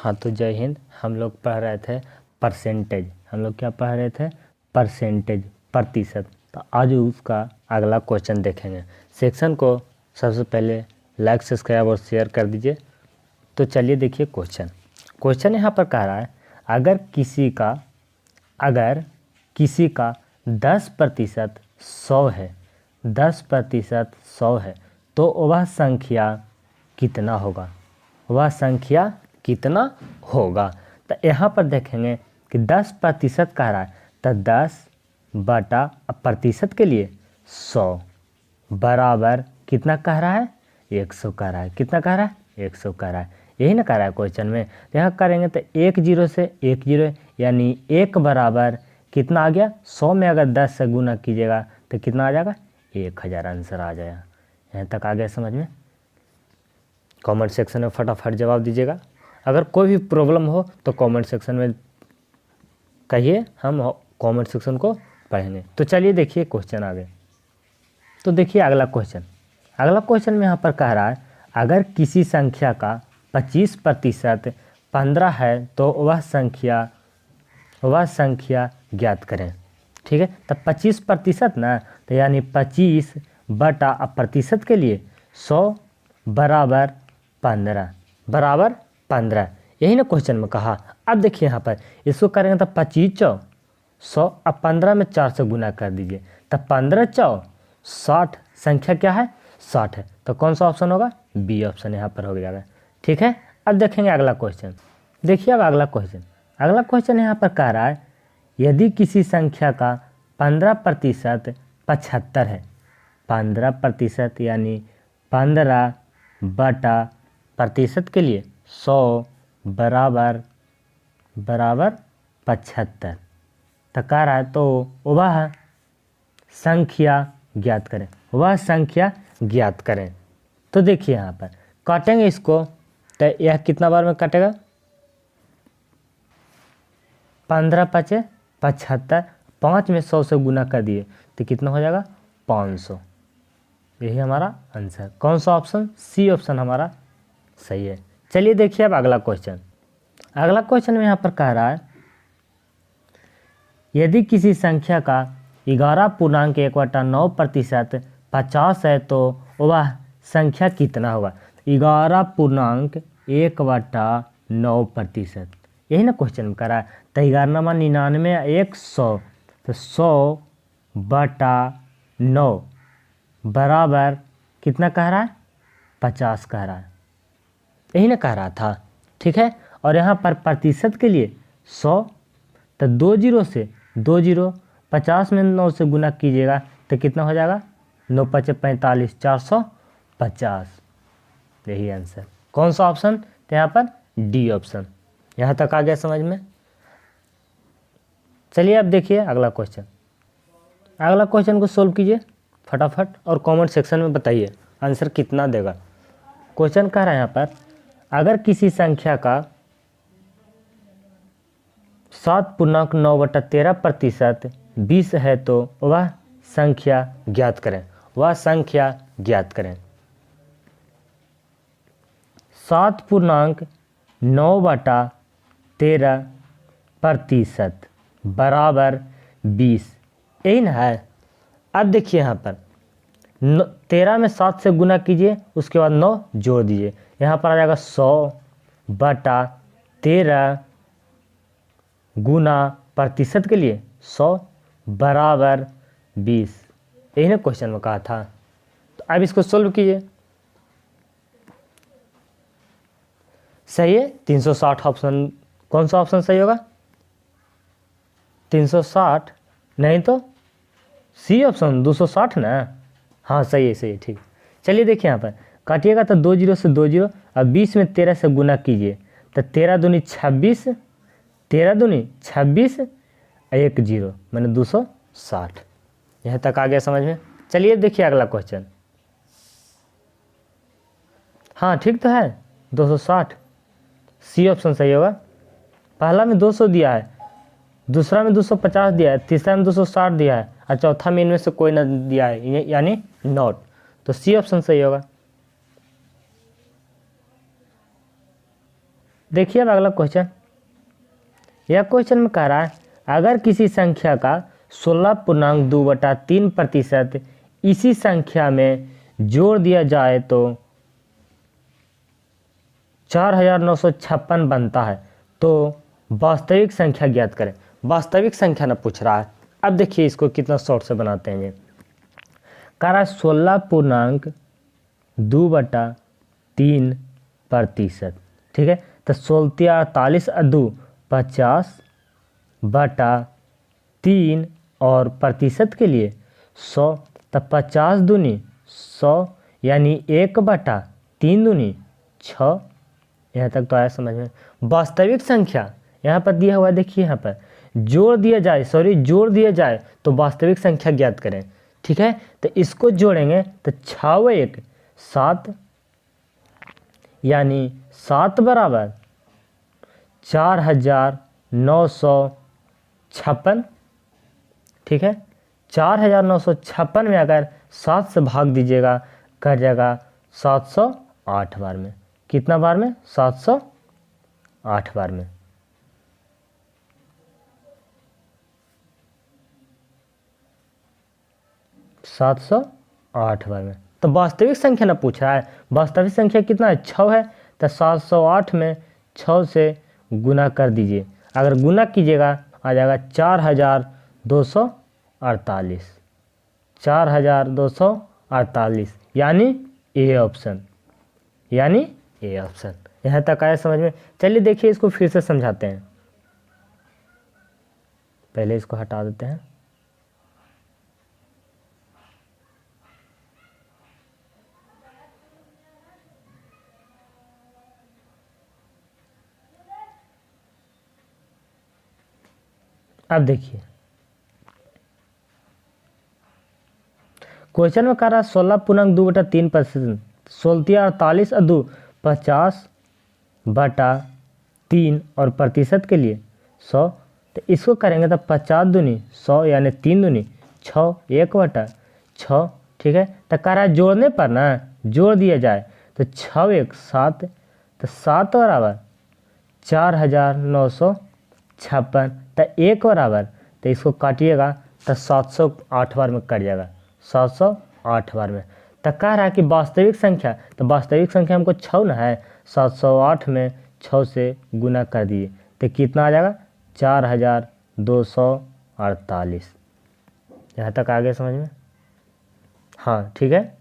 हाँ तो जय हिंद। हम लोग पढ़ रहे थे परसेंटेज। हम लोग क्या पढ़ रहे थे? परसेंटेज, प्रतिशत। तो आज उसका अगला क्वेश्चन देखेंगे। सेक्शन को सबसे पहले लाइक, सब्सक्राइब और शेयर कर दीजिए। तो चलिए देखिए क्वेश्चन यहाँ पर कह रहा है अगर किसी का 10% 100 है, 10% 100 है तो वह संख्या कितना होगा? वह संख्या कितना होगा? तो यहाँ पर देखेंगे कि 10% कह रहा है तो 10 बटा प्रतिशत के लिए 100 बराबर कितना कह रहा है? 100 कह रहा है। कितना कह रहा है? 100 कह रहा है। यही ना कह रहा है क्वेश्चन में। तो यहाँ करेंगे तो 1 0 से 1 0 यानी 1 बराबर कितना आ गया? 100 में अगर 10 से गुना कीजिएगा तो कितना आ जाएगा? 1000 आंसर आ जाएगा। यहाँ तक आ गया समझ में? कमेंट सेक्शन में फटाफट जवाब दीजिएगा। अगर कोई भी प्रॉब्लम हो तो कमेंट सेक्शन में कहिए, हम कमेंट सेक्शन को पढ़ेंगे। तो चलिए देखिए क्वेश्चन आगे। तो देखिए अगला क्वेश्चन में यहाँ पर कह रहा है अगर किसी संख्या का 25% 15 है तो वह संख्या ज्ञात करें। ठीक है, तो 25% ना, तो यानी 25 बटा प्रतिशत के लिए 100 बराबर 15 यही ना क्वेश्चन में कहा। अब देखिए यहाँ पर इसको करेंगे तो 25 चौ 100, अब 15 में 4 से गुना कर दीजिए तो 15 चौ 60। संख्या क्या है? 60 है। तो कौन सा ऑप्शन होगा? बी ऑप्शन यहाँ पर हो जाएगा। ठीक है, अब देखेंगे अगला क्वेश्चन। देखिए अब अगला क्वेश्चन यहाँ पर कह रहा है यदि किसी संख्या का 15% 75 है, 15% यानी 15 बटा प्रतिशत के लिए 100 बराबर 75 तो कह रहा है तो वह संख्या ज्ञात करें। तो देखिए यहाँ पर काटेंगे इसको तो यह कितना बार में कटेगा? 15 5 75, 5 में 100 से गुना कर दिए तो कितना हो जाएगा? 500। यही हमारा आंसर। कौन सा ऑप्शन? सी ऑप्शन हमारा सही है। चलिए देखिए अब अगला क्वेश्चन में यहाँ पर कह रहा है यदि किसी संख्या का 11.1/9% 50 है तो वह संख्या कितना होगा? 11.1/9%। यही ना क्वेश्चन में कह रहा है। तो 11 99 100 तो 100 बटा 9 बराबर कितना कह रहा है? 50 कह रहा है। यही ना कह रहा था। ठीक है, और यहाँ पर प्रतिशत के लिए 100 तो 2 0 से 2 0, 50 में 9 से गुना कीजिएगा तो कितना हो जाएगा? 9 5 45, 450। यही आंसर। कौन सा ऑप्शन? तो यहाँ पर डी ऑप्शन। यहाँ तक आ गया समझ में? चलिए अब देखिए अगला क्वेश्चन को सोल्व कीजिए फटाफट और कमेंट सेक्शन में बताइए आंसर कितना देगा। क्वेश्चन कह रहा है यहाँ पर अगर किसी संख्या का 7.9/13% 20 है तो वह संख्या ज्ञात करें। 7.9/13% बराबर 20। यही ना है। अब देखिए यहाँ पर 13 में 7 से गुना कीजिए, उसके बाद 9 जोड़ दीजिए। यहाँ पर आ जाएगा 100 बटा 13 गुना प्रतिशत के लिए 100 बराबर 20। यही ना क्वेश्चन में कहा था। तो अब इसको सोल्व कीजिए। सही है 360 ऑप्शन। कौन सा ऑप्शन सही होगा? 360 नहीं तो सी ऑप्शन 260 ना। हाँ सही है ठीक। चलिए देखिए यहाँ पर काटिएगा तो 2 0 से 2 0, अब 20 में 13 से गुना कीजिए तो 13 दूनी 26, 13 दूनी 26, 1 0 मैंने 260। यहाँ तक आ गया समझ में? चलिए देखिए अगला क्वेश्चन। हाँ ठीक तो है 260। सी ऑप्शन सही होगा। पहला में 200 दिया है, दूसरा में 250 दिया है, तीसरा में 260 दिया है और चौथा में इनमें से कोई ना दिया है यानी नॉट। तो सी ऑप्शन सही होगा। देखिए अब अगला क्वेश्चन, यह क्वेश्चन में कह रहा है अगर किसी संख्या का 16.2/3% इसी संख्या में जोड़ दिया जाए तो 4956 बनता है, तो वास्तविक संख्या ज्ञात करें। वास्तविक संख्या ना पूछ रहा है। अब देखिए इसको कितना शॉर्ट से बनाते हैं। ये कह रहा है 16.2/3%, ठीक है। तो 16×2=50/3 और प्रतिशत के लिए 100, तो 50 दूनी 100 यानी 1/3 दूनी 6। यहाँ तक तो आया समझ में। वास्तविक संख्या यहाँ पर दिया हुआ है, देखिए यहाँ पर जोड़ दिया जाए तो वास्तविक संख्या ज्ञात करें, ठीक है। तो इसको जोड़ेंगे तो 6 1 7 यानी 7 बराबर 4956, ठीक है। 4956 में अगर 7 से भाग दीजिएगा कर जाएगा 708 बार में। कितना बार में? 708 बार में। सात सौ आठ बार में। तो वास्तविक संख्या ना पूछा है। वास्तविक संख्या कितना है? 6 है। तो 708 में 6 से गुना कर दीजिए। अगर गुना कीजिएगा आ जाएगा 4248, 4248 यानी ए ऑप्शन, यहाँ तक आया समझ में। चलिए देखिए इसको फिर से समझाते हैं। पहले इसको हटा देते हैं। अब देखिए क्वेश्चन में कह रहा है 16.2/3%, 16 और 2 50/3 और प्रतिशत के लिए 100। तो इसको करेंगे तो 50 दूनी 100 यानी 3 दूनी 6, 1/6, ठीक है। तो कह रहा है जोड़ने पर ना जोड़ दिया जाए तो 6 1 7, तो 7 बराबर 4956, तो 1 बराबर, तो इसको काटिएगा तो 708 बार में कट जाएगा, 708 बार में। तो कह रहा है कि वास्तविक संख्या, तो वास्तविक संख्या हमको 6 ना है, 708 में 6 से गुना कर दिए तो कितना आ जाएगा? 4248। यहाँ तक आ गया समझ में? हाँ ठीक है,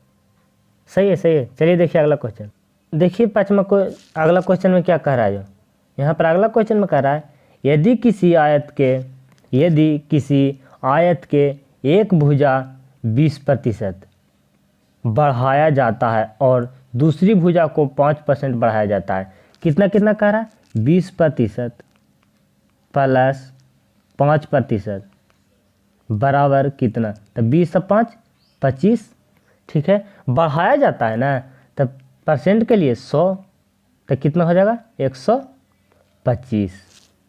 सही है। चलिए देखिए अगला क्वेश्चन। देखिए पाँचवा को अगला क्वेश्चन में क्या कह रहा है। जो यहाँ पर अगला क्वेश्चन में कह रहा है यदि किसी आयत के एक भुजा 20% बढ़ाया जाता है और दूसरी भुजा को 5% बढ़ाया जाता है, कितना कह रहा है? 20% प्लस 5% बराबर कितना? तो 20 से 5 25, ठीक है। बढ़ाया जाता है ना, तो परसेंट के लिए 100, तो कितना हो जाएगा? 125,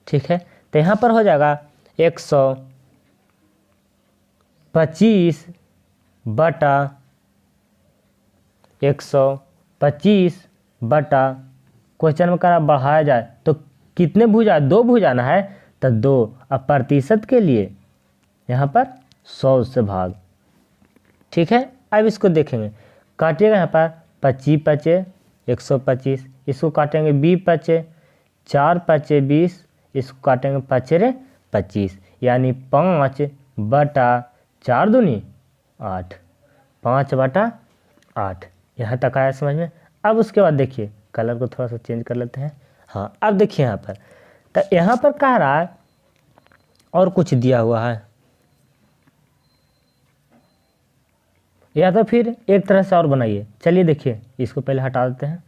ठीक है। तो यहाँ पर हो जाएगा 125 बटा 125 क्वेश्चन में करा बढ़ाया जाए तो कितने भुजा? 2 भुजा ना है, तो 2। अब प्रतिशत के लिए यहाँ पर 100 से भाग, ठीक है। अब इसको देखेंगे, काटिएगा यहाँ पर 25 5 125, इसको काटेंगे 20 5 4 5 20, इसको काटेंगे 5 25 यानी 5/4 दूनी 8, 5/8। यहाँ तक आया समझ में। अब उसके बाद देखिए कलर को थोड़ा सा चेंज कर लेते हैं। हाँ अब देखिए यहाँ पर, तो यहाँ पर कह रहा है और कुछ दिया हुआ है, या तो फिर एक तरह से और बनाइए। चलिए देखिए इसको पहले हटा देते हैं।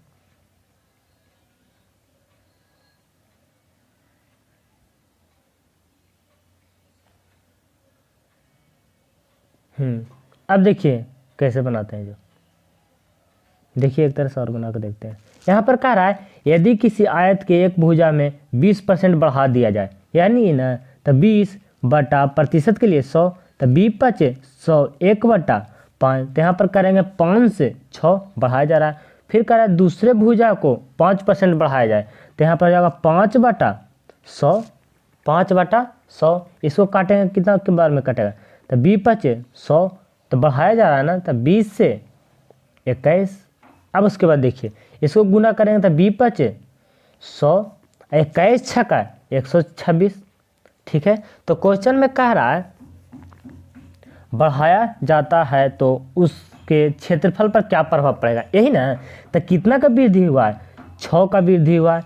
अब देखिए कैसे बनाते हैं। जो देखिए एक तरह से और बना कर देखते हैं। यहाँ पर कह रहा है यदि किसी आयत के एक भुजा में 20% बढ़ा दिया जाए, यानी ना तो 20/प्रतिशत के लिए 100, तो 20 5 100, 1/5, तो यहाँ पर करेंगे 5 से 6 बढ़ाया जा रहा है, फिर कह रहा है दूसरे भुजा को 5% बढ़ाया जाए, तो यहाँ पर जाएगा 5/100, 5/100। इसको काटेंगे कितना के बार में कटेगा, तो 20×100, तो बढ़ाया जा रहा है ना, तो 20 से 21। अब उसके बाद देखिए इसको गुना करेंगे तो 20×100, 21×6 126। ठीक है, तो क्वेश्चन में कह रहा है बढ़ाया जाता है तो उसके क्षेत्रफल पर क्या प्रभाव पड़ेगा, यही ना। तो कितना का वृद्धि हुआ है, 6 का वृद्धि हुआ है,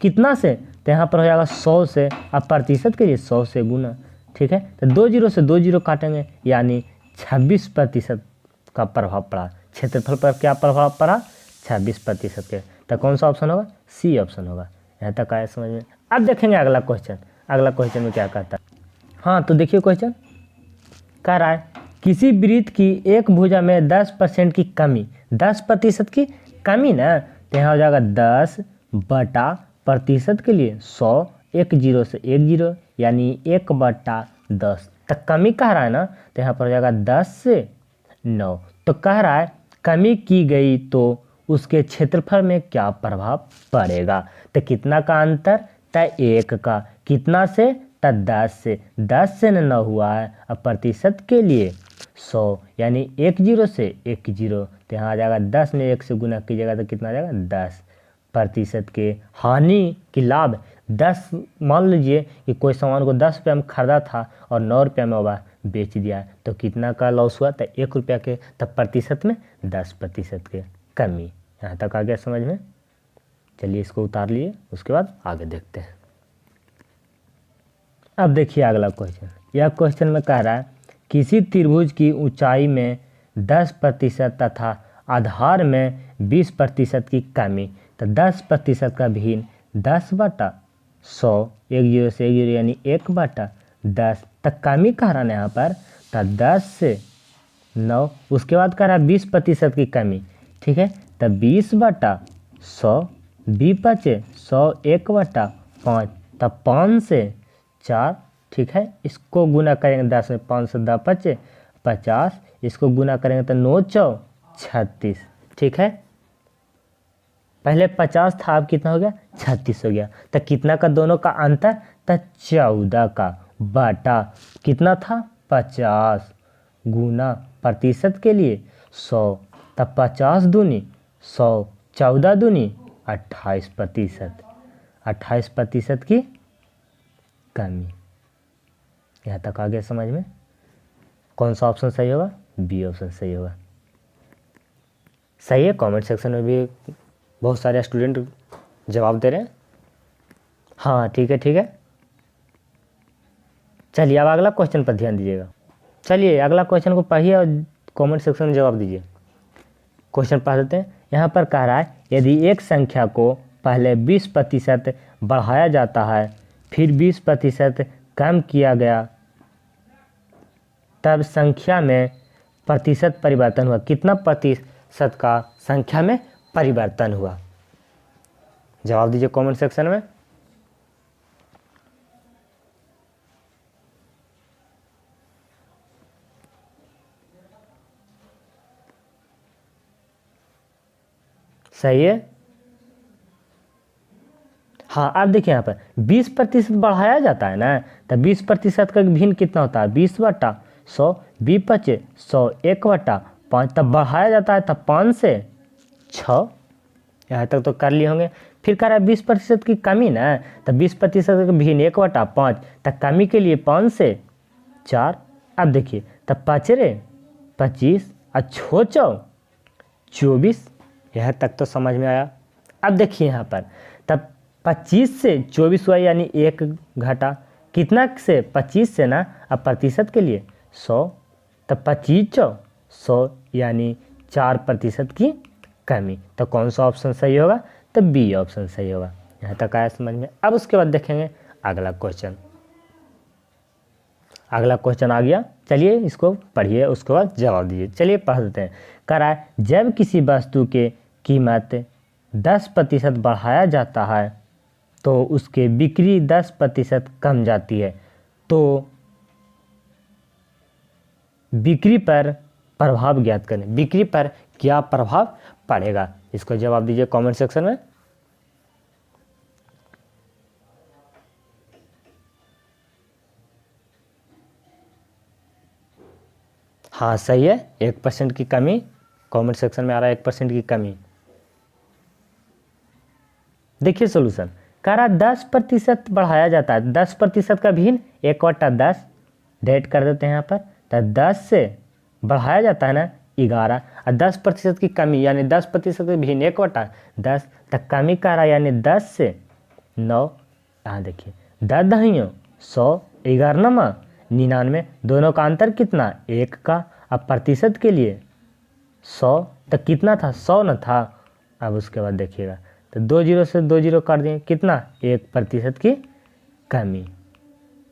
कितना से, तो यहाँ पर हो जाएगा 100 से। अब प्रतिशत के लिए 100 से गुना। ठीक है, तो 2 जीरो से 2 जीरो काटेंगे, यानी 26% का प्रभाव पड़ा। क्षेत्रफल पर क्या प्रभाव पड़ा, 26% के। तो कौन सा ऑप्शन होगा, सी ऑप्शन होगा। यहाँ तक आया समझ में। अब देखेंगे अगला क्वेश्चन, अगला क्वेश्चन में क्या कहता है। हाँ, तो देखिए क्वेश्चन कह रहा है किसी वृत्त की एक भुजा में 10% की कमी, 10% की कमी ना, तो यहाँ हो जाएगा 10/% के लिए 100, 1 जीरो से 1 जीरो, यानी 1/10 तक कमी कह रहा है ना, तो यहाँ पर हो जाएगा 10 से 9। तो कह रहा है कमी की गई तो उसके क्षेत्रफल में क्या प्रभाव पड़ेगा। तो कितना का अंतर, तो 1 का, कितना से, तो 10 से, 10 से 9 हुआ है। अब प्रतिशत के लिए 100, यानी 1 जीरो से 1 जीरो, तो यहाँ आ जाएगा 10 में 1 से गुना कीजिएगा तो कितना आ जाएगा 10%। के हानि की लाभ 10, मान लीजिए कि कोई सामान को 10 रुपये में खरीदा था और 9 रुपये में वह बेच दिया, तो कितना का लॉस हुआ, तो 1 रुपया के, तब प्रतिशत में 10% के कमी। यहाँ तक आ गया समझ में। चलिए इसको उतार लिए, उसके बाद आगे देखते हैं। अब देखिए अगला क्वेश्चन, यह क्वेश्चन में कह रहा है किसी त्रिभुज की ऊंचाई में 10% तथा आधार में 20% की कमी, तो 10% का भिन्न 10/100, 1 जीरो से 1 जीरो, यानी 1/10 तक कमी कह रहा है यहाँ पर, तो 10 से 9। उसके बाद कह रहा है 20% की कमी। ठीक है, तो 20/100, 20×100, 1/5, तब 5 से 4। ठीक है, इसको गुना करेंगे 10 में, 5 से 10 × 50, इसको गुना करेंगे तो 9×4 36। ठीक है, पहले 50 था, अब कितना हो गया, 36 हो गया। तो कितना का दोनों का अंतर, तो 14 का, बटा कितना था 50, गुना प्रतिशत के लिए 100, तब 50 दूनी 100, 14 दूनी 28%, 28% की कमी। यहाँ तक आ गया समझ में। कौन सा ऑप्शन सही होगा, बी ऑप्शन सही होगा। सही है, कमेंट सेक्शन में भी बहुत सारे स्टूडेंट जवाब दे रहे हैं। हाँ ठीक है, ठीक है। चलिए अब अगला क्वेश्चन पर ध्यान दीजिएगा। चलिए अगला क्वेश्चन को पढ़िए और कमेंट सेक्शन में जवाब दीजिए। क्वेश्चन पढ़ देते हैं। यहाँ पर कह रहा है यदि एक संख्या को पहले 20% बढ़ाया जाता है, फिर 20% कम किया गया, तब संख्या में प्रतिशत परिवर्तन हुआ। कितना प्रतिशत का संख्या में परिवर्तन हुआ, जवाब दीजिए कमेंट सेक्शन में। सही है। हाँ, आप देखिए यहाँ पर 20% बढ़ाया जाता है ना, तो 20% का भिन्न कितना होता है, 20/100, 20×100, 1/5, तब बढ़ाया जाता है तब 5 से 6। यहाँ तक तो कर लिए होंगे। फिर कह रहा है 20% की कमी ना, तो 20% का भिन्न 1/5, तब कमी के लिए 5 से 4। अब देखिए तब 5 रे 25 और 6×4 24। यहाँ तक तो समझ में आया। अब देखिए यहाँ पर तब 25 से 24 हुआ, यानी 1 घटा, कितना से 25 से ना, अब प्रतिशत के लिए 100, तब 25×100 यानी 4% की कमी। तो कौन सा ऑप्शन सही होगा, तो बी ऑप्शन सही होगा। यहाँ तक आया समझ में। अब उसके बाद देखेंगे अगला क्वेश्चन। अगला क्वेश्चन आ गया, चलिए इसको पढ़िए, उसके बाद जवाब दीजिए। चलिए पढ़ देते हैं। कह रहा है जब किसी वस्तु के कीमत 10% बढ़ाया जाता है तो उसके बिक्री 10% कम जाती है, तो बिक्री पर प्रभाव ज्ञात करें। बिक्री पर क्या प्रभाव पड़ेगा, इसको जवाब दीजिए कमेंट सेक्शन में। हाँ सही है, 1% की कमी, कमेंट सेक्शन में आ रहा है 1% की कमी। देखिए सोल्यूशन, कह रहा 10% बढ़ाया जाता है, 10% का भिन्न 1/10 डेट कर देते हैं यहाँ पर, तो 10 से बढ़ाया जाता है ना 11, और 10% की कमी यानी 10% के भिन्न 1/10 तक कमी कर रहा है, यानी 10 से 9। यहाँ देखिए 10 दहियों 100, 11 नमा 99, दोनों का अंतर कितना 1 का। अब प्रतिशत के लिए 100 तक कितना था 100 न था। अब उसके बाद देखिएगा तो 2 जीरो से 2 जीरो काट दिए, कितना 1% की कमी।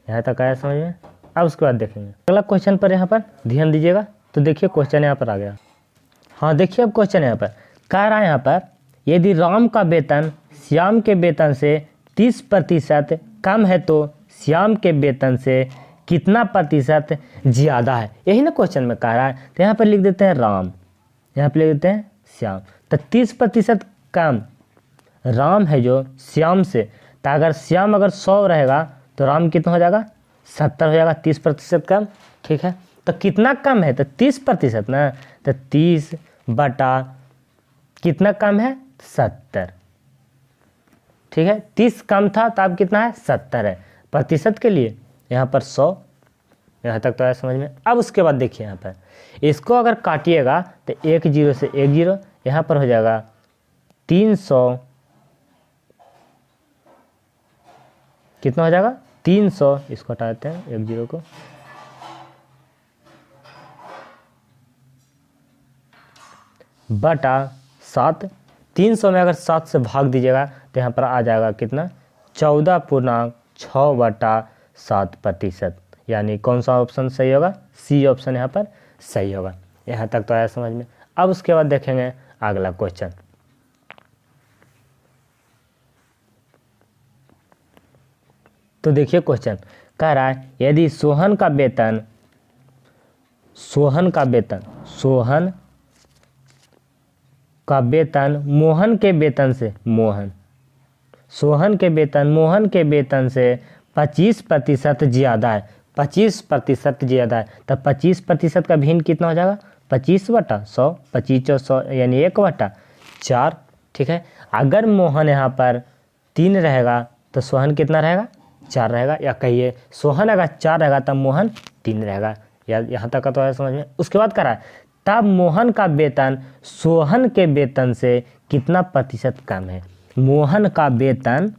यहाँ तक आया समझ में। अब उसके बाद देखेंगे अगला क्वेश्चन पर, यहाँ पर ध्यान दीजिएगा। तो देखिए क्वेश्चन यहाँ पर आ गया। हाँ देखिए अब क्वेश्चन यहाँ पर कह रहा है, यहाँ पर यदि राम का वेतन श्याम के वेतन से 30% कम है तो श्याम के वेतन से कितना प्रतिशत ज़्यादा है, यही ना क्वेश्चन में कह रहा है। तो यहाँ पर लिख देते हैं राम, यहाँ पर लिख देते हैं श्याम। तो 30% कम राम है जो श्याम से, तो अगर श्याम अगर 100 रहेगा तो राम कितना हो जाएगा 70 हो जाएगा, 30% कम। ठीक है, तो कितना कम है तो 30% ना, तो 30 बटा कितना कम है 70। ठीक है, 30 कम था तो अब कितना है 70 है। प्रतिशत के लिए यहाँ पर 100, यहाँ तक तो आया समझ में। अब उसके बाद देखिए यहाँ पर इसको अगर काटिएगा तो 1 जीरो से 1 जीरो, यहाँ पर हो जाएगा 300, कितना हो जाएगा 300, इसको हटा देते हैं 1 जीरो को, बटा 7। 300 में अगर 7 से भाग दीजिएगा तो यहाँ पर आ जाएगा कितना 14.6/7%। यानी कौन सा ऑप्शन सही होगा, सी ऑप्शन यहाँ पर सही होगा। यहाँ तक तो आया समझ में। अब उसके बाद देखेंगे अगला क्वेश्चन। तो देखिए क्वेश्चन कह रहा है यदि सोहन का वेतन मोहन के वेतन से सोहन के वेतन से 25% ज़्यादा है, 25% ज़्यादा है, तो 25% का भिन्न कितना हो जाएगा 25/100, 25/100 यानी 1/4। ठीक है, अगर मोहन यहाँ पर 3 रहेगा तो सोहन कितना रहेगा 4 रहेगा, या कहिए सोहन अगर 4 रहेगा तब मोहन 3 रहेगा। या यहाँ तक का तो है समझ में। उसके बाद करा तब मोहन का वेतन सोहन के वेतन से कितना प्रतिशत कम है, मोहन का वेतन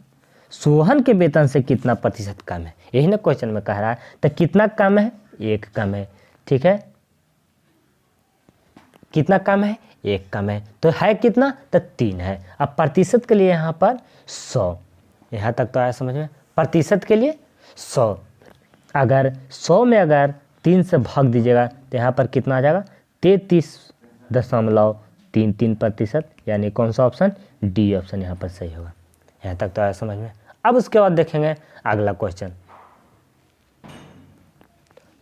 सोहन के वेतन से कितना प्रतिशत कम है, यही ना क्वेश्चन में कह रहा है। तो कितना कम है 1 कम है। ठीक है, कितना कम है 1 कम है, तो है कितना तो 3 है। अब प्रतिशत के लिए यहाँ पर 100, यहाँ तक तो आया समझ में। प्रतिशत के लिए 100, अगर 100 में अगर 3 से भाग दीजिएगा तो यहाँ पर कितना आ जाएगा 33.33%, यानी कौन सा ऑप्शन डी ऑप्शन यहाँ पर सही होगा। यहाँ तक तो आया समझ में। अब उसके बाद देखेंगे अगला क्वेश्चन।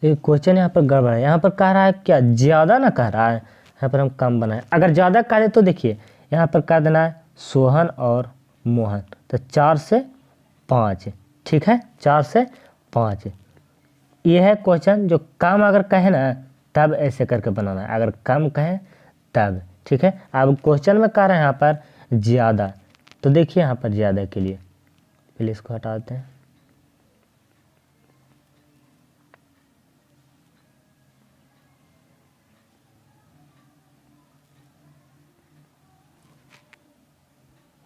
ये क्वेश्चन यहाँ पर गड़बड़ है, यहाँ पर कह रहा है क्या ज़्यादा ना कह रहा है, यहाँ पर हम कम बनाए। अगर ज़्यादा कह रहे तो देखिए यहाँ पर कह देना है सोहन और मोहन, तो 4 से 5। ठीक है, 4 से 5 ये है क्वेश्चन। जो कम अगर कहे ना तब ऐसे करके बनाना है, अगर कम कहें तब। ठीक है, अब क्वेश्चन में कह रहे हैं यहाँ पर ज़्यादा, तो देखिए यहाँ पर ज़्यादा के लिए पहले इसको हटा देते हैं।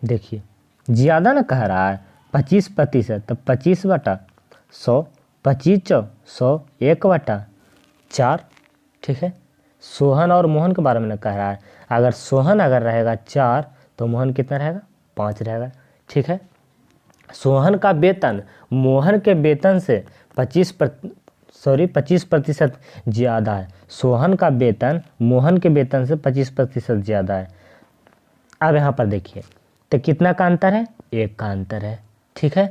देखिए ज़्यादा ना कह रहा है 25%, तो 25/100, 25/100 1/4। ठीक है, सोहन और मोहन के बारे में ना कह रहा है। अगर सोहन अगर रहेगा 4 तो मोहन कितना रहेगा 5 रहेगा। ठीक है, सोहन का वेतन मोहन के वेतन से 25% ज़्यादा है। सोहन का वेतन मोहन के वेतन से 25% ज़्यादा है। अब यहाँ पर देखिए तो कितना का अंतर है 1 का अंतर है। ठीक है,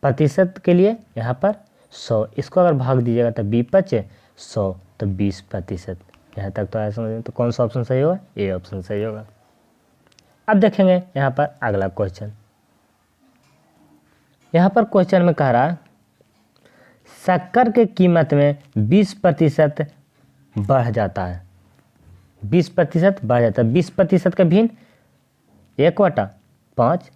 प्रतिशत के लिए यहाँ पर 100, इसको अगर भाग दीजिएगा तो 20/100, तो 20%। यहाँ तक तो आया समझ में। तो कौन सा ऑप्शन सही होगा, ए ऑप्शन सही होगा। अब देखेंगे यहाँ पर अगला क्वेश्चन। यहाँ पर क्वेश्चन में कह रहा है शक्कर के कीमत में 20% बढ़ जाता है, 20% बढ़ जाता है, 20% का भिन्न 1/5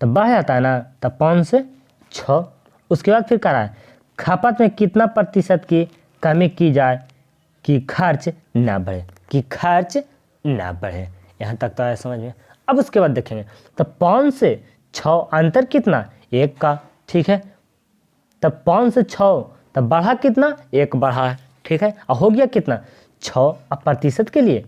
तो बढ़ जाता है ना, तब 5 से 6। उसके बाद फिर कह रहा है खपत में कितना प्रतिशत की कमी की जाए कि खर्च ना बढ़े, कि खर्च ना बढ़े। यहाँ तक तो आया समझ में। अब उसके बाद देखेंगे तो 5 से 6 अंतर कितना, 1 का, ठीक है। तब 5 से 6 तब बढ़ा कितना, 1 बढ़ा है, ठीक है। और हो गया कितना 6। अब प्रतिशत के लिए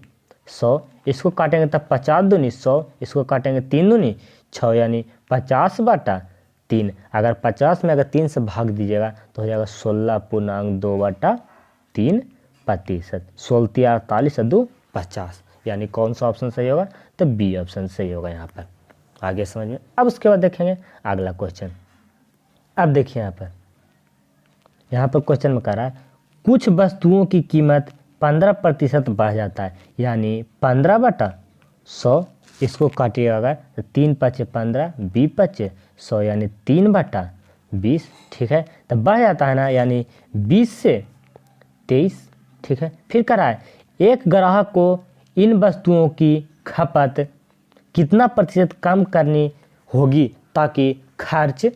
100, इसको काटेंगे तब 50 दूनी 100, इसको काटेंगे 3 दूनी 6 यानी 50/3। अगर 50 में अगर 3 से भाग दीजिएगा तो हो जाएगा 16.2/3%। 16 48 2 50 यानी कौन सा ऑप्शन सही होगा, तो बी ऑप्शन सही होगा यहाँ पर। आगे समझ में। अब उसके बाद देखेंगे अगला क्वेश्चन। अब देखिए यहाँ पर क्वेश्चन में कह रहा है कुछ वस्तुओं की कीमत 15% बढ़ जाता है, यानी 15/100। इसको काटिएगा अगर तो 3 5 15, 20 5 100 यानी 3/20, ठीक है। तो बढ़ जाता है ना, यानी 20 से 23, ठीक है। फिर कह रहा है एक ग्राहक को इन वस्तुओं की खपत कितना प्रतिशत कम करनी होगी ताकि खर्च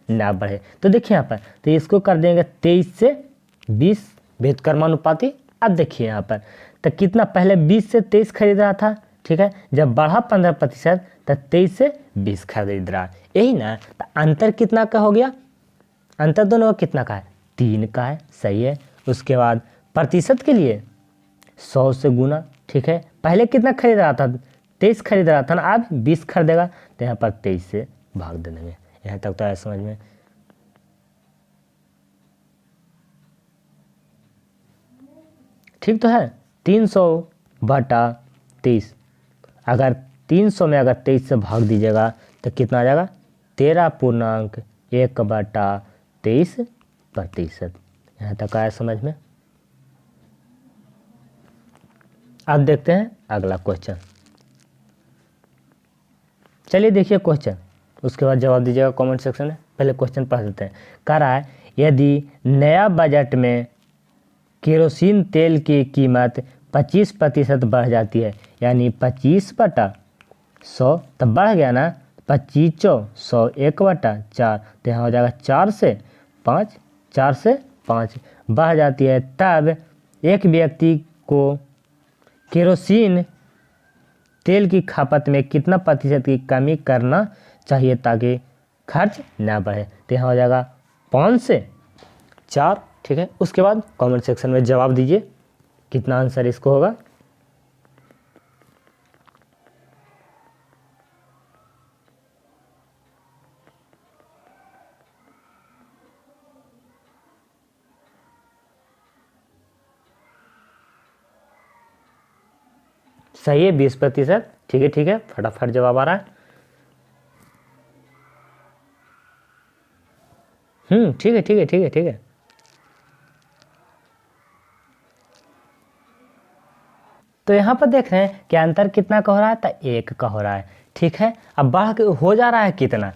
ना बढ़े। तो देखिए यहाँ पर तो इसको कर देंगे 23 से 20 भेदकर्मानुपाती। अब देखिए यहाँ पर तो कितना, पहले 20 से 23 खरीद रहा था, ठीक है। जब बढ़ा 15% तो 23 से 20 खरीद रहा है, यही ना। तो अंतर कितना का हो गया, अंतर दोनों का कितना का है, 3 का है, सही है। उसके बाद प्रतिशत के लिए 100 से गुना, ठीक है। पहले कितना खरीद रहा था, 23 खरीद रहा था ना, अब 20 खरीदेगा तो यहाँ पर 23 से भाग दे देंगे। यहाँ तक तो आया समझ में। ठीक तो है। 300/23, अगर 300 में अगर 23 से भाग दीजिएगा तो कितना आ जाएगा, 13.1/23%। यहाँ तक आया समझ में। अब देखते हैं अगला क्वेश्चन। चलिए देखिए क्वेश्चन, उसके बाद जवाब दीजिएगा कमेंट सेक्शन में। पहले क्वेश्चन पढ़ देते हैं। कह रहा है यदि नया बजट में केरोसिन तेल की कीमत 25% बढ़ जाती है, यानी 25/100 तो बढ़ गया ना, 25 100 1/4 तो यहाँ हो जाएगा 4 से 5 बढ़ जाती है। तब एक व्यक्ति को केरोसिन तेल की खपत में कितना प्रतिशत की कमी करना चाहिए ताकि खर्च ना बढ़े। तो यहाँ हो जाएगा 5 से 4, ठीक है। उसके बाद कमेंट सेक्शन में जवाब दीजिए कितना आंसर इसको होगा। सही है 20%, ठीक है, ठीक है। फटाफट जवाब आ रहा है। ठीक है, ठीक है, ठीक है, ठीक है। तो यहाँ पर देख रहे हैं कि अंतर कितना का हो रहा है, तो 1 का हो रहा है, ठीक है। अब बढ़ के हो जा रहा है कितना,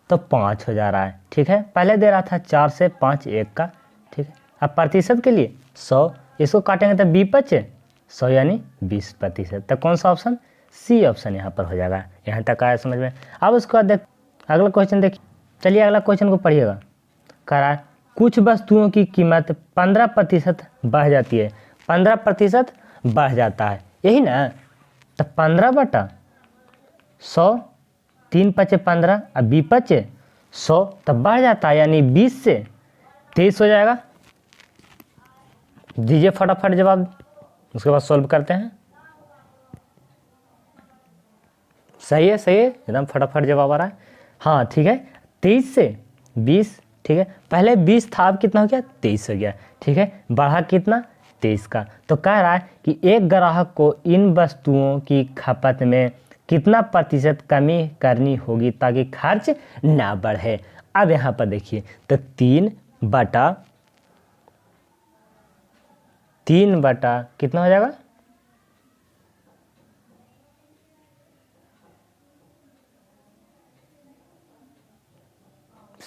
तो 5 हो जा रहा है, ठीक है। पहले दे रहा था 4 से 5 1 का, ठीक है। अब प्रतिशत के लिए 100, इसको काटेंगे तो 20 5 100 यानी 20%। तो कौन सा ऑप्शन, सी ऑप्शन यहाँ पर हो जाएगा। यहाँ तक आया समझ में। अब उसके बाद देख अगला क्वेश्चन देखिए। चलिए अगला क्वेश्चन को पढ़िएगा। कह रहा है कुछ वस्तुओं की कीमत 15% बढ़ जाती है, 15% बढ़ जाता है, यही ना। तो 15/100, 3 5 15 और 20 5 100 तब बढ़ जाता है, यानी 20 से 23 हो जाएगा। दीजिए फटाफट जवाब, उसके बाद सॉल्व करते हैं। सही है, सही है, एकदम फटाफट जवाब आ रहा है। हाँ ठीक है, 23 से 20, ठीक है। पहले 20 था, अब कितना हो गया, 23 हो गया, ठीक है। बढ़ा कितना, 23 का। तो कह रहा है कि एक ग्राहक को इन वस्तुओं की खपत में कितना प्रतिशत कमी करनी होगी ताकि खर्च ना बढ़े। अब यहाँ पर देखिए तो 3 बटा कितना हो जाएगा,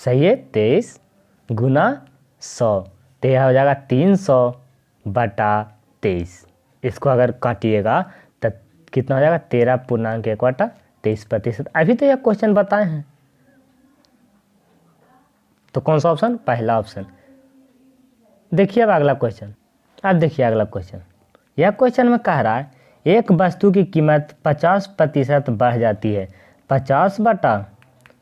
सही है, 23 गुना 100, तो यह हो जाएगा 300 बटा 23। इसको अगर काटिएगा तो कितना हो जाएगा 13.1/23%। अभी तो यह क्वेश्चन बताए हैं, तो कौन सा ऑप्शन? पहला ऑप्शन। देखिए अब अगला क्वेश्चन। अब देखिए अगला क्वेश्चन। यह क्वेश्चन में कह रहा है एक वस्तु की कीमत 50% बढ़ जाती है। 50 बटा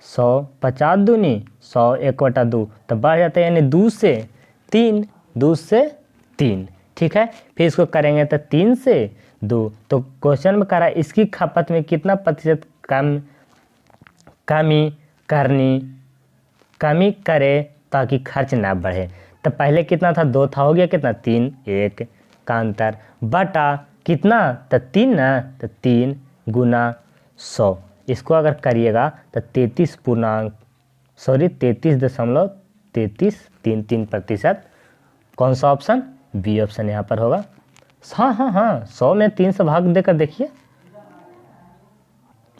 100, 50 दूनी 100, 1/2 तो बढ़ जाता है, यानी 2 से 3, 2 से 3। ठीक है, फिर इसको करेंगे तो 3 से 2। तो क्वेश्चन में कह रहा है इसकी खपत में कितना प्रतिशत कमी करे ताकि खर्च ना बढ़े। तो पहले कितना था? 2 था, हो गया कितना? 3, 1 का अंतर, बटा कितना? तो 3 ना, तो 3 गुना 100। इसको अगर करिएगा तो 33.333333%। कौन सा ऑप्शन? बी ऑप्शन यहाँ पर होगा। हाँ हाँ हाँ, 100 में 3 से भाग देकर देखिए।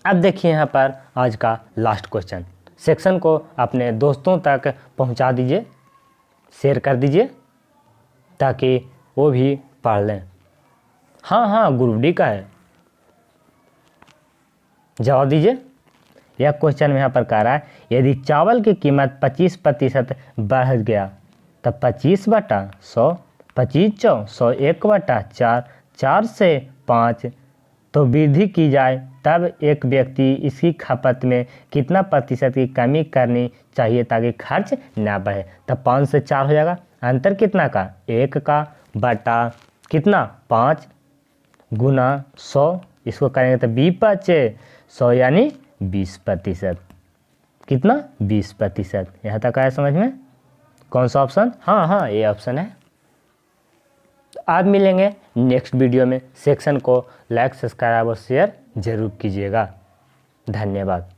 अब देखिए यहाँ पर आज का लास्ट क्वेश्चन। सेक्शन को अपने दोस्तों तक पहुँचा दीजिए, शेयर कर दीजिए ताकि वो भी पढ़ लें। हाँ हाँ, ग्रुप डी का है। जवाब दीजिए। यह क्वेश्चन में यहाँ पर कह रहा है यदि चावल की कीमत 25% बढ़ गया तो 25 बटा 100, 25 चौ 100, 1/4, 4 से 5 तो वृद्धि की जाए तब एक व्यक्ति इसकी खपत में कितना प्रतिशत की कमी करनी चाहिए ताकि खर्च ना बढ़े। तब 5 से 4 हो जाएगा, अंतर कितना का? 1 का, बटा कितना? 5 गुना 100। इसको करेंगे तो 20/100 यानी 20%। कितना? 20%। यहाँ तक आया समझ में? कौन सा ऑप्शन? हाँ हाँ, ये ऑप्शन है। आज मिलेंगे नेक्स्ट वीडियो में। सेक्शन को लाइक, सब्सक्राइब और शेयर जरूर कीजिएगा। धन्यवाद।